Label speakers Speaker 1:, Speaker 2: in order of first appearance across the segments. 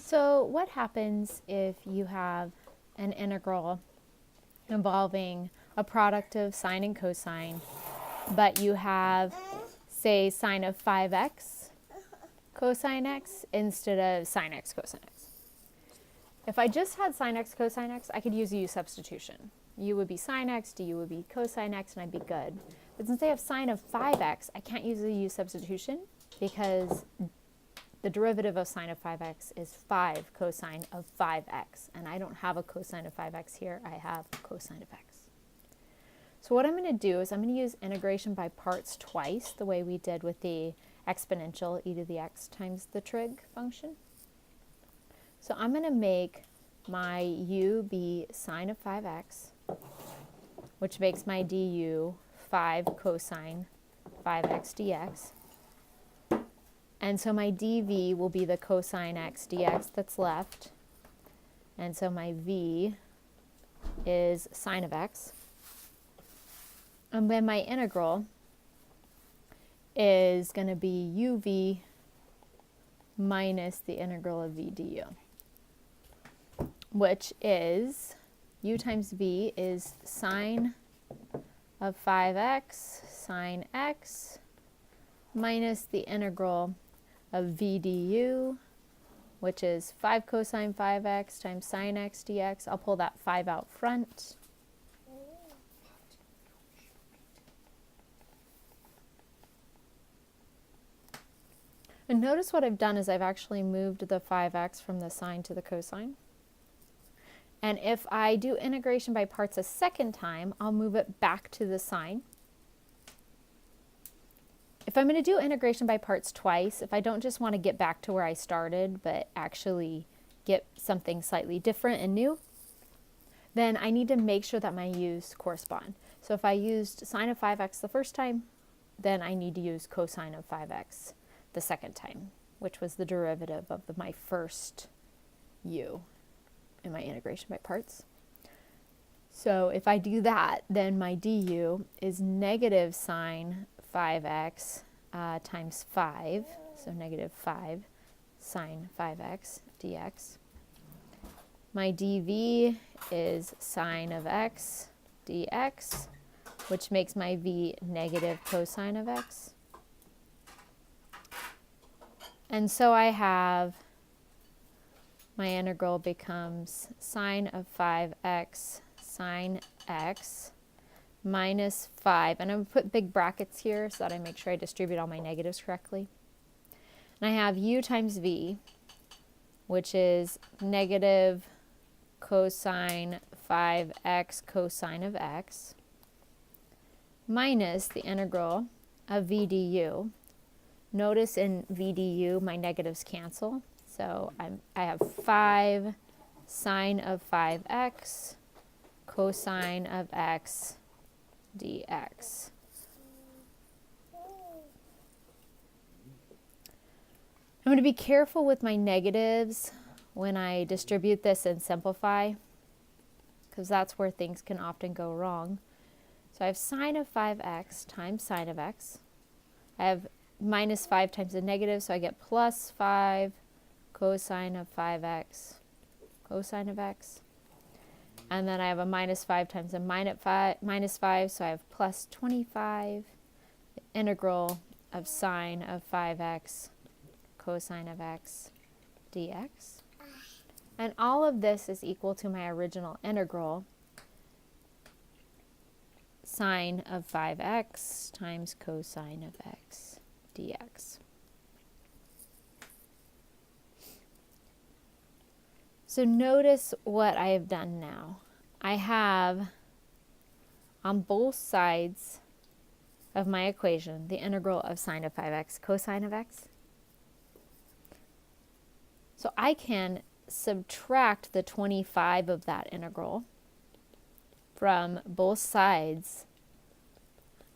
Speaker 1: So what happens if you have an integral involving a product of sine and cosine, but you have, say, sine of 5x cosine x instead of sine x cosine x? If I just had sine x cosine x, I could use a u substitution. U would be sine x, du would be cosine x, and I'd be good. But since I have sine of 5x, I can't use a u substitution because the derivative of sine of 5x is 5 cosine of 5x, and I don't have a cosine of 5x here, I have cosine of x. So what I'm going to do is I'm going to use integration by parts twice, the way we did with the exponential e to the x times the trig function. So I'm going to make my u be sine of 5x, which makes my du 5 cosine 5x dx. And so my dv will be the cosine x dx that's left. And so my v is sine of x. And then my integral is going to be uv minus the integral of v du, which is u times v is sine of 5x sine x minus the integral of v du, which is 5 cosine 5x times sine x dx. I'll pull that 5 out front. And notice what I've done is I've actually moved the 5x from the sine to the cosine. And if I do integration by parts a second time, I'll move it back to the sine. If I'm going to do integration by parts twice, if I don't just want to get back to where I started, but actually get something slightly different and new, then I need to make sure that my u's correspond. So if I used sine of 5x the first time, then I need to use cosine of 5x the second time, which was the derivative of my first u in my integration by parts. So if I do that, then my du is negative sine 5x times 5, so negative 5 sine 5x dx. My dv is sine of x dx, which makes my v negative cosine of x. And so I have my integral becomes sine of 5x sine x minus 5, and I'm going to put big brackets here so that I make sure I distribute all my negatives correctly. And I have u times v, which is negative cosine 5x cosine of x, minus the integral of v du. Notice in v du my negatives cancel, so I have 5 sine of 5x cosine of x dx. I'm going to be careful with my negatives when I distribute this and simplify, because that's where things can often go wrong. So I have sine of 5x times sine of x. I have minus 5 times the negative, so I get plus 5 cosine of 5x cosine of x. And then I have a minus 5 times a minus 5, so I have plus 25, the integral of sine of 5x cosine of x dx. And all of this is equal to my original integral, sine of 5x times cosine of x dx. So notice what I have done now. I have on both sides of my equation the integral of sine of 5x cosine of x. So I can subtract the 25 of that integral from both sides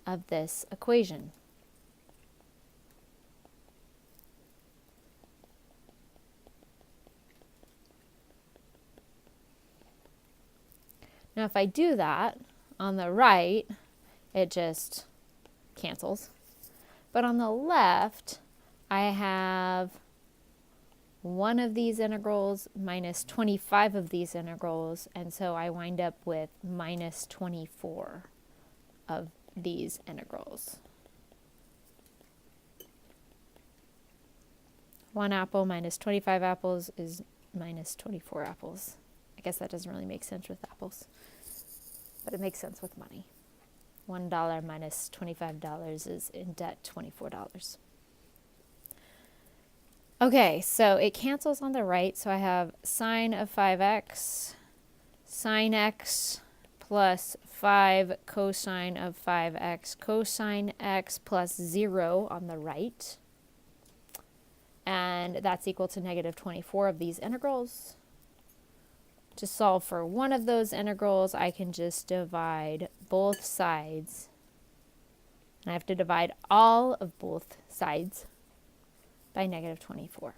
Speaker 1: of this equation. Now if I do that, on the right, it just cancels. But on the left, I have 1 of these integrals minus 25 of these integrals, and so I wind up with minus 24 of these integrals. 1 apple minus 25 apples is minus 24 apples. I guess that doesn't really make sense with apples, but it makes sense with money. $1 minus $25 is in debt $24. Okay, so it cancels on the right, so I have sine of 5x, sine x plus 5 cosine of 5x, cosine x plus 0 on the right. And that's equal to negative 24 of these integrals. To solve for one of those integrals, I can just divide both sides. And I have to divide all of both sides by negative 24.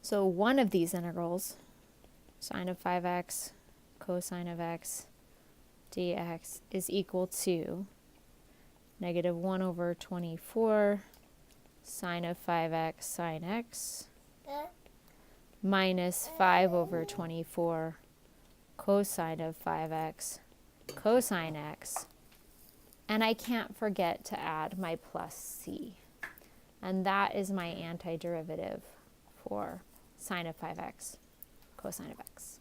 Speaker 1: So one of these integrals, sine of 5x, cosine of x, dx, is equal to negative 1 over 24 sine of 5x sine x minus 5 over 24 cosine of 5x cosine x. And I can't forget to add my plus c. And that is my antiderivative for sine of 5x cosine of x.